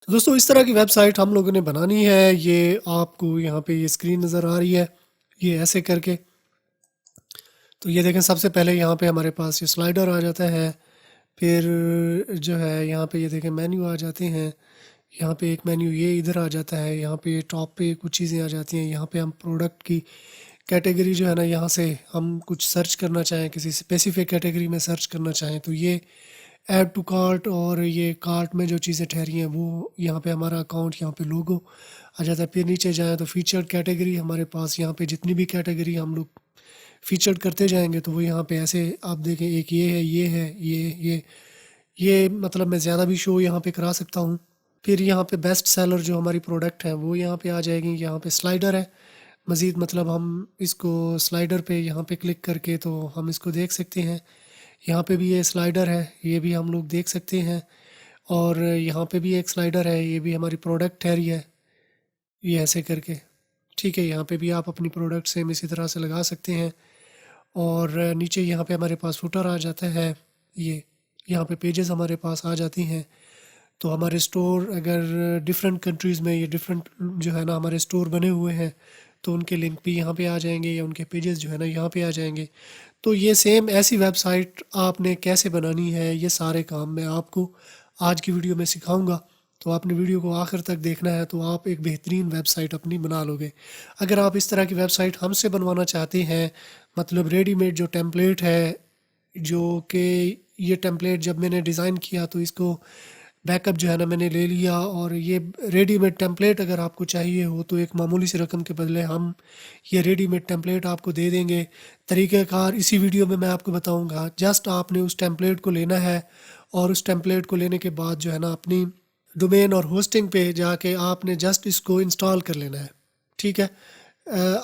तो दोस्तों इस तरह की वेबसाइट हम लोगों ने बनानी है। ये आपको यहाँ पे ये स्क्रीन नज़र आ रही है, ये ऐसे करके। तो ये देखें, सबसे पहले यहाँ पे हमारे पास ये स्लाइडर आ जाता है। फिर जो है यहाँ पे ये देखें मेन्यू आ जाते हैं। यहाँ पे एक मेन्यू ये इधर आ जाता है। यहाँ पे टॉप पे कुछ चीज़ें आ जाती हैं। यहाँ पे हम प्रोडक्ट की कैटेगरी जो है ना, यहाँ से हम कुछ सर्च करना चाहें, किसी स्पेसिफिक कैटेगरी में सर्च करना चाहें तो ये ऐड टू कार्ट, और ये कार्ट में जो चीज़ें ठहरी हैं वो यहाँ पे हमारा अकाउंट, यहाँ पे लोगो आ जाता है। फिर नीचे जाएँ तो फीचर्ड कैटेगरी हमारे पास, यहाँ पे जितनी भी कैटेगरी हम लोग फीचर्ड करते जाएंगे तो वो यहाँ पे ऐसे आप देखें, एक ये है, ये है, ये मतलब मैं ज़्यादा भी शो यहाँ पे करा सकता हूँ। फिर यहाँ पे बेस्ट सेलर जो हमारी प्रोडक्ट है वो यहाँ पे आ जाएगी। यहाँ पे स्लाइडर है मज़ीद, मतलब हम इसको स्लाइडर पे यहाँ पे क्लिक करके तो हम इसको देख सकते हैं। यहाँ पे भी ये स्लाइडर है, ये भी हम लोग देख सकते हैं। और यहाँ पे भी एक स्लाइडर है, ये भी हमारी प्रोडक्ट है, ये ऐसे करके। ठीक है, यहाँ पे भी आप अपनी प्रोडक्ट सेम इसी तरह से लगा सकते हैं। और नीचे यहाँ पे हमारे पास फुटर आ जाता है। ये यहाँ पे पेजेस हमारे पास आ जाती हैं। तो हमारे स्टोर अगर डिफरेंट कंट्रीज़ में ये डिफरेंट जो है ना हमारे स्टोर बने हुए हैं तो उनके लिंक भी यहाँ पे आ जाएंगे, या उनके पेजेस जो है ना यहाँ पे आ जाएंगे। तो ये सेम ऐसी वेबसाइट आपने कैसे बनानी है, ये सारे काम मैं आपको आज की वीडियो में सिखाऊंगा। तो आपने वीडियो को आखिर तक देखना है तो आप एक बेहतरीन वेबसाइट अपनी बना लोगे। अगर आप इस तरह की वेबसाइट हमसे बनवाना चाहते हैं, मतलब रेडीमेड जो टेम्पलेट है, जो कि ये टेम्पलेट जब मैंने डिज़ाइन किया तो इसको बैकअप जो है ना मैंने ले लिया, और ये रेडीमेड टेम्पलेट अगर आपको चाहिए हो तो एक मामूली सी रकम के बदले हम ये रेडीमेड टेम्पलेट आपको दे देंगे। तरीक़ाकार इसी वीडियो में मैं आपको बताऊंगा। जस्ट आपने उस टेम्पलेट को लेना है, और उस टेम्पलेट को लेने के बाद जो है ना अपनी डोमेन और होस्टिंग पे जाके आपने जस्ट इसको इंस्टॉल कर लेना है। ठीक है।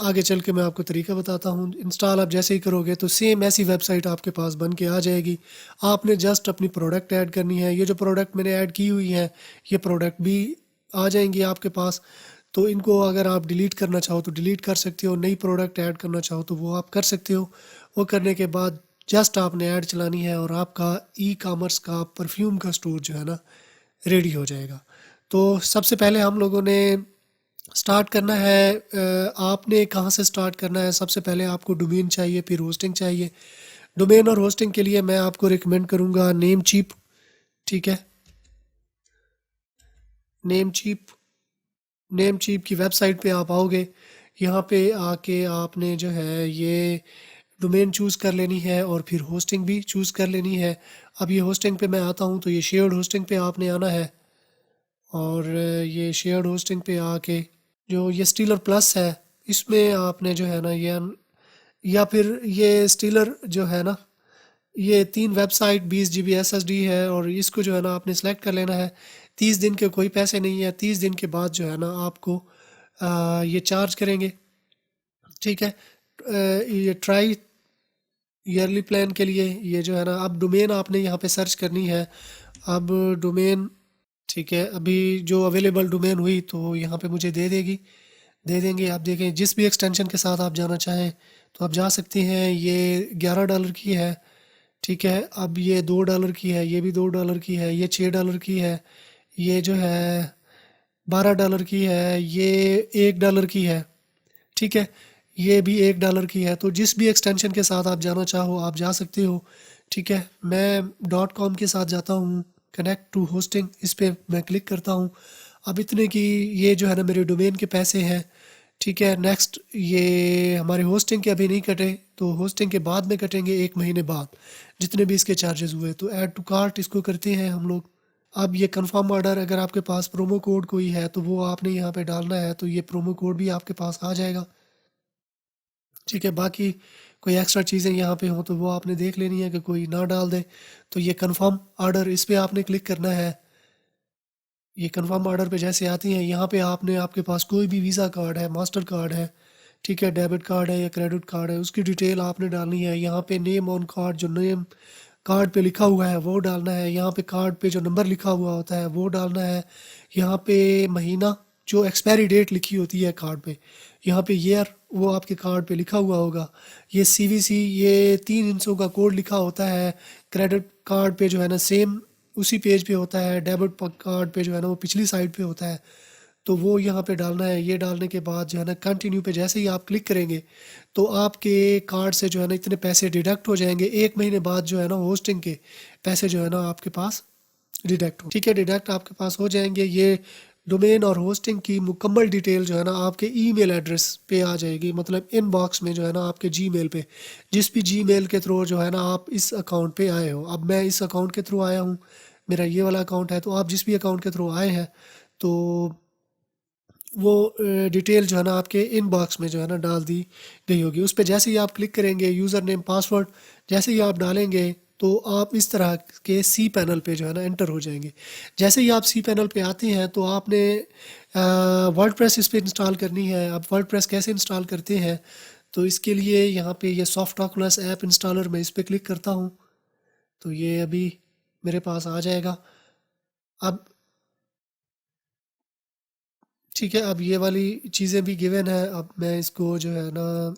आगे चल के मैं आपको तरीका बताता हूँ। इंस्टॉल आप जैसे ही करोगे तो सेम ऐसी वेबसाइट आपके पास बन के आ जाएगी। आपने जस्ट अपनी प्रोडक्ट ऐड करनी है। ये जो प्रोडक्ट मैंने ऐड की हुई है, ये प्रोडक्ट भी आ जाएंगी आपके पास। तो इनको अगर आप डिलीट करना चाहो तो डिलीट कर सकते हो, नई प्रोडक्ट ऐड करना चाहो तो वो आप कर सकते हो। वो करने के बाद जस्ट आपने ऐड चलानी है और आपका ई कॉमर्स का परफ्यूम का स्टोर जो है ना रेडी हो जाएगा। तो सबसे पहले हम लोगों ने स्टार्ट करना है। आपने कहाँ से स्टार्ट करना है? सबसे पहले आपको डोमेन चाहिए, फिर होस्टिंग चाहिए। डोमेन और होस्टिंग के लिए मैं आपको रिकमेंड करूँगा नेम चीप। ठीक है, नेम चीप, नेम चीप की वेबसाइट पे आप आओगे। यहाँ पे आके आपने जो है ये डोमेन चूज़ कर लेनी है, और फिर होस्टिंग भी चूज़ कर लेनी है। अब ये होस्टिंग पे मैं आता हूँ तो ये शेयर्ड होस्टिंग पे आपने आना है। और ये शेयर्ड होस्टिंग पे आके जो ये स्टीलर प्लस है, इसमें आपने जो है ना ये या फिर ये स्टीलर जो है ना, ये 3 वेबसाइट 20 GB SSD है, और इसको जो है ना आपने सेलेक्ट कर लेना है। 30 दिन के कोई पैसे नहीं है। 30 दिन के बाद जो है ना आपको ये चार्ज करेंगे। ठीक है। ये ट्राई ईयरली प्लान के लिए ये जो है ना, अब डोमेन आपने यहाँ पे सर्च करनी है। अब डोमेन, ठीक है, अभी जो अवेलेबल डोमेन हुई तो यहाँ पे मुझे दे देंगे। आप देखें जिस भी एक्सटेंशन के साथ आप जाना चाहें तो आप जा सकते हैं। ये $11 की है। ठीक है, अब ये $2 की है, ये भी $2 की है, ये $6 की है, ये जो है $12 की है, ये $1 की है। ठीक है, ये भी $1 की है। तो जिस भी एक्सटेंशन के साथ आप जाना चाहो आप जा सकते हो। ठीक है, मैं .com के साथ जाता हूँ, कनेक्ट टू होस्टिंग, इस पे मैं क्लिक करता हूँ। अब इतने की ये जो है ना मेरे डोमेन के पैसे हैं। ठीक है, नेक्स्ट ये हमारे होस्टिंग के अभी नहीं कटे, तो होस्टिंग के बाद में कटेंगे 1 महीने बाद, जितने भी इसके चार्जेस हुए। तो ऐड टू कार्ट इसको करते हैं हम लोग। अब ये कंफर्म ऑर्डर, अगर आपके पास प्रोमो कोड कोई है तो वो आपने यहाँ पे डालना है, तो ये प्रोमो कोड भी आपके पास आ जाएगा। ठीक है, बाकी कोई एक्स्ट्रा चीज़ें यहाँ पे हों तो वो आपने देख लेनी है कि कोई ना डाल दे। तो ये कंफर्म ऑर्डर, इस पे आपने क्लिक करना है। ये कंफर्म ऑर्डर पे जैसे आती हैं, यहाँ पे आपने, आपके पास कोई भी वीज़ा कार्ड है, मास्टर कार्ड है, ठीक है, डेबिट कार्ड है या क्रेडिट कार्ड है, उसकी डिटेल आपने डालनी है। यहाँ पे नेम ऑन कार्ड, जो नेम कार्ड पे लिखा हुआ है वो डालना है। यहाँ पे कार्ड पे जो नंबर लिखा हुआ होता है वो डालना है। यहाँ पे महीना, जो एक्सपायरी डेट लिखी होती है कार्ड पे, यहाँ पे ईयर वो आपके कार्ड पे लिखा हुआ होगा। ये CVC, ये 3 हिस्सों का कोड लिखा होता है। क्रेडिट कार्ड पे जो है ना सेम उसी पेज पे होता है, डेबिट कार्ड पे जो है ना वो पिछली साइड पे होता है। तो वो यहाँ पे डालना है। ये डालने के बाद जो है ना कंटिन्यू पे जैसे ही आप क्लिक करेंगे तो आपके कार्ड से जो है ना इतने पैसे डिडक्ट हो जाएंगे। 1 महीने बाद जो है ना होस्टिंग के पैसे जो है ना आपके पास डिडक्ट हो, ठीक है, डिडक्ट आपके पास हो जाएंगे। ये डोमेन और होस्टिंग की मुकम्मल डिटेल जो है ना आपके ईमेल एड्रेस पे आ जाएगी, मतलब इनबॉक्स में जो है ना आपके जीमेल पे, जिस भी जीमेल के थ्रू जो है ना आप इस अकाउंट पे आए हो। अब मैं इस अकाउंट के थ्रू आया हूँ, मेरा ये वाला अकाउंट है, तो आप जिस भी अकाउंट के थ्रू आए हैं तो वो डिटेल जो है ना आपके इनबॉक्स में जो है ना डाल दी गई होगी। उस पर जैसे ही आप क्लिक करेंगे, यूज़र नेम पासवर्ड जैसे ही आप डालेंगे तो आप इस तरह के सी पैनल पे जो है ना एंटर हो जाएंगे। जैसे ही आप सी पैनल पे आते हैं तो आपने वर्डप्रेस इस पर इंस्टॉल करनी है। अब वर्डप्रेस कैसे इंस्टॉल करते हैं, तो इसके लिए यहाँ पे ये सॉफ्ट ओकुलस ऐप इंस्टॉलर में इस पर क्लिक करता हूँ तो ये अभी मेरे पास आ जाएगा। अब ठीक है, अब ये वाली चीज़ें भी गिवन है। अब मैं इसको जो है ना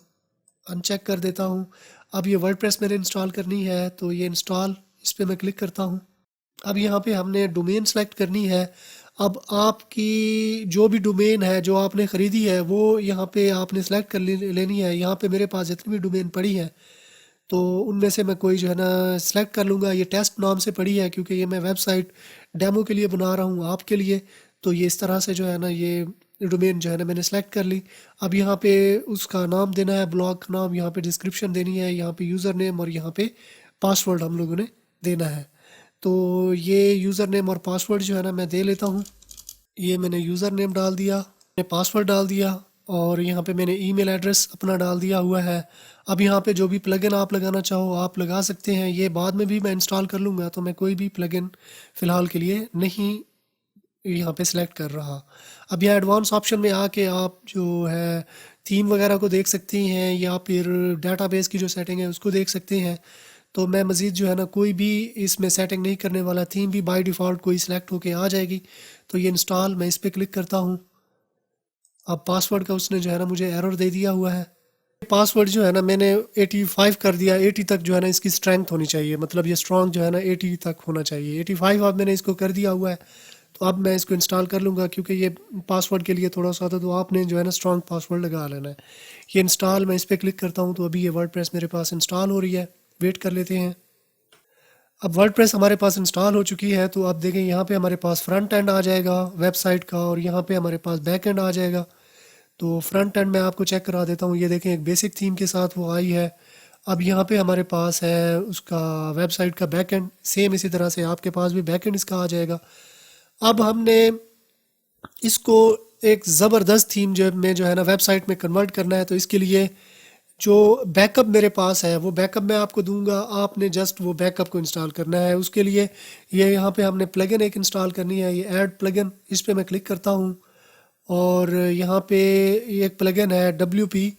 अनचेक कर देता हूँ। अब ये वर्डप्रेस मैंने इंस्टॉल करनी है तो ये इंस्टॉल, इस पर मैं क्लिक करता हूँ। अब यहाँ पे हमने डोमेन सेलेक्ट करनी है। अब आपकी जो भी डोमेन है जो आपने ख़रीदी है वो यहाँ पे आपने सेलेक्ट कर लेनी है। यहाँ पे मेरे पास जितनी भी डोमेन पड़ी है तो उनमें से मैं कोई जो है ना सेलेक्ट कर लूँगा। ये टेस्ट नाम से पड़ी है क्योंकि ये मैं वेबसाइट डेमो के लिए बना रहा हूँ आपके लिए। तो ये इस तरह से जो है ना ये डोमेन जो है ना मैंने सेलेक्ट कर ली। अब यहाँ पे उसका नाम देना है, ब्लॉग का नाम, यहाँ पे डिस्क्रिप्शन देनी है, यहाँ पे यूज़र नेम और यहाँ पे पासवर्ड हम लोगों ने देना है। तो ये यूज़र नेम और पासवर्ड जो है ना मैं दे लेता हूँ। ये मैंने यूज़र नेम डाल दिया, मैंने पासवर्ड डाल दिया और यहाँ पे मैंने ईमेल एड्रेस अपना डाल दिया हुआ है। अब यहाँ पे जो भी प्लगइन आप लगाना चाहो आप लगा सकते हैं। ये बाद में भी मैं इंस्टॉल कर लूँगा, तो मैं कोई भी प्लगइन फ़िलहाल के लिए नहीं यहाँ पे सिलेक्ट कर रहा। अब यहाँ एडवांस ऑप्शन में आके आप जो है थीम वगैरह को देख सकती हैं या फिर डाटाबेस की जो सेटिंग है उसको देख सकते हैं। तो मैं मज़ीद जो है ना कोई भी इसमें सेटिंग नहीं करने वाला, थीम भी बाय डिफ़ॉल्ट कोई सिलेक्ट होके आ जाएगी। तो ये इंस्टॉल, मैं इस पर क्लिक करता हूँ। अब पासवर्ड का उसने जो है ना मुझे एरर दे दिया हुआ है। पासवर्ड जो है ना मैंने 85 कर दिया। 80 तक जो है ना इसकी स्ट्रेंथ होनी चाहिए, मतलब ये स्ट्रॉन्ग जो है ना 80 तक होना चाहिए। 85 अब मैंने इसको कर दिया हुआ है। तो अब मैं इसको इंस्टॉल कर लूँगा क्योंकि ये पासवर्ड के लिए थोड़ा सा था, तो आपने जो है ना स्ट्रॉन्ग पासवर्ड लगा लेना है। ये इंस्टॉल, मैं इस पर क्लिक करता हूँ तो अभी ये वर्डप्रेस मेरे पास इंस्टॉल हो रही है। वेट कर लेते हैं। अब वर्डप्रेस हमारे पास इंस्टॉल हो चुकी है। तो अब देखें यहाँ पे हमारे पास फ्रंट एंड आ जाएगा वेबसाइट का और यहाँ पे हमारे पास बैक एंड आ जाएगा। तो फ्रंट एंड मैं आपको चेक करा देता हूँ। ये देखें एक बेसिक थीम के साथ वो आई है। अब यहाँ पे हमारे पास है उसका वेबसाइट का बैक एंड, सेम इसी तरह से आपके पास भी बैक एंड इसका आ जाएगा। अब हमने इसको एक ज़बरदस्त थीम जो में जो है ना वेबसाइट में कन्वर्ट करना है। तो इसके लिए जो बैकअप मेरे पास है वो बैकअप मैं आपको दूंगा, आपने जस्ट वो बैकअप को इंस्टॉल करना है। उसके लिए ये यहाँ पे हमने प्लगइन एक इंस्टॉल करनी है, ये ऐड प्लगइन, इस पे मैं क्लिक करता हूँ और यहाँ पे ये एक प्लगइन है डब्ल्यू पी,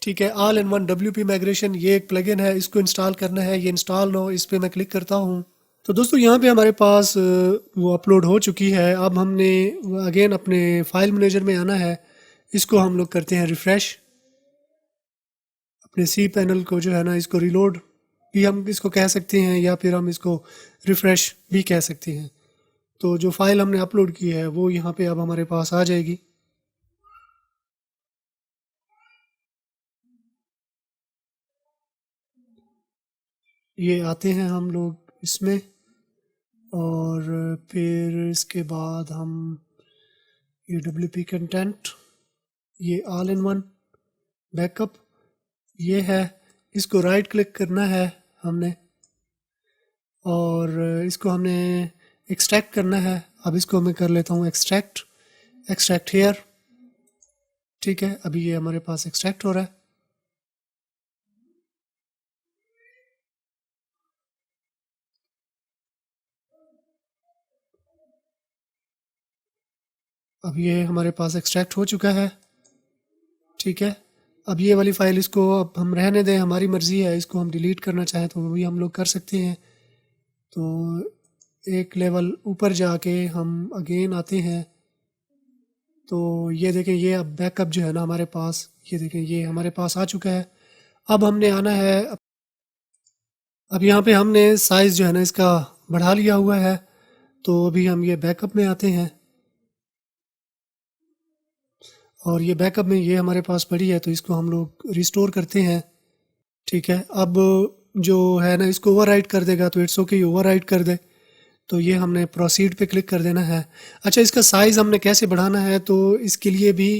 ठीक है, all in one W P migration, ये एक प्लगइन है, इसको इंस्टॉल करना है। ये इंस्टॉल हो, इस पे मैं क्लिक करता हूँ। तो दोस्तों यहाँ पे हमारे पास वो अपलोड हो चुकी है। अब हमने अगेन अपने फाइल मैनेजर में आना है। इसको हम लोग करते हैं रिफ़्रेश। अपने सी पैनल को जो है ना इसको रिलोड भी हम इसको कह सकते हैं या फिर हम इसको रिफ़्रेश भी कह सकते हैं। तो जो फाइल हमने अपलोड की है वो यहाँ पे अब हमारे पास आ जाएगी। ये आते हैं हम लोग इसमें और फिर इसके बाद हम ये डब्ल्यू पी कंटेंट, ये ऑल इन वन बैकअप ये है, इसको राइट क्लिक करना है हमने और इसको हमने एक्सट्रैक्ट करना है। अब इसको मैं कर लेता हूँ एक्सट्रैक्ट हेयर, ठीक है, अभी ये हमारे पास एक्सट्रैक्ट हो रहा है। अब ये हमारे पास एक्सट्रैक्ट हो चुका है, ठीक है। अब ये वाली फ़ाइल इसको अब हम रहने दें, हमारी मर्ज़ी है, इसको हम डिलीट करना चाहें तो वो भी हम लोग कर सकते हैं। तो एक लेवल ऊपर जाके हम अगेन आते हैं। तो ये देखें, ये अब बैकअप जो है ना हमारे पास, ये देखें ये हमारे पास आ चुका है। अब हमने आना है अब यहाँ पे हमने साइज़ जो है ना इसका बढ़ा लिया हुआ है। तो अभी हम ये बैकअप में आते हैं और ये बैकअप में ये हमारे पास पड़ी है, तो इसको हम लोग रिस्टोर करते हैं। ठीक है, अब जो है ना इसको ओवरराइट कर देगा, तो इट्स ओके ओवरराइट कर दे। तो ये हमने प्रोसीड पे क्लिक कर देना है। अच्छा, इसका साइज़ हमने कैसे बढ़ाना है, तो इसके लिए भी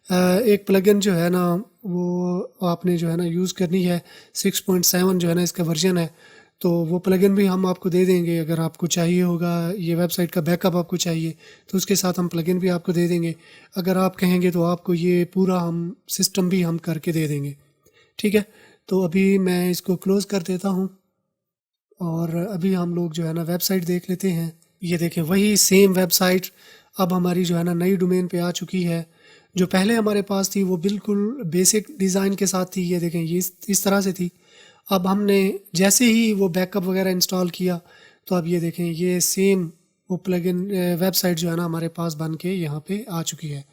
एक प्लगइन जो है ना वो आपने जो है ना यूज़ करनी है। 6.7 जो है ना इसका वर्जन है, तो वो प्लगइन भी हम आपको दे देंगे अगर आपको चाहिए होगा। ये वेबसाइट का बैकअप आपको चाहिए तो उसके साथ हम प्लगइन भी आपको दे देंगे। अगर आप कहेंगे तो आपको ये पूरा हम सिस्टम भी हम करके दे देंगे। ठीक है, तो अभी मैं इसको क्लोज़ कर देता हूँ और अभी हम लोग जो है ना वेबसाइट देख लेते हैं। ये देखें, वही सेम वेबसाइट अब हमारी जो है ना नई डोमेन पे आ चुकी है। जो पहले हमारे पास थी वो बिल्कुल बेसिक डिज़ाइन के साथ थी। ये देखें, ये इस तरह से थी। अब हमने जैसे ही वो बैकअप वगैरह इंस्टॉल किया, तो अब ये देखें, ये सेम वो प्लगइन वेबसाइट जो है ना हमारे पास बन के यहाँ पे आ चुकी है।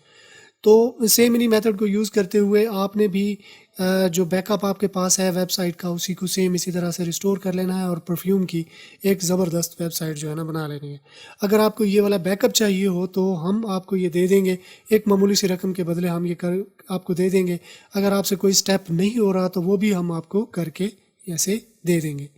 तो सेम इन्हीं मेथड को यूज़ करते हुए आपने भी जो बैकअप आपके पास है वेबसाइट का, उसी को सेम इसी तरह से रिस्टोर कर लेना है और परफ्यूम की एक ज़बरदस्त वेबसाइट जो है ना बना लेनी है। अगर आपको ये वाला बैकअप चाहिए हो तो हम आपको ये दे देंगे, एक मामूली सी रकम के बदले हम ये कर आपको दे देंगे। अगर आपसे कोई स्टेप नहीं हो रहा तो वो भी हम आपको करके ऐसे दे देंगे।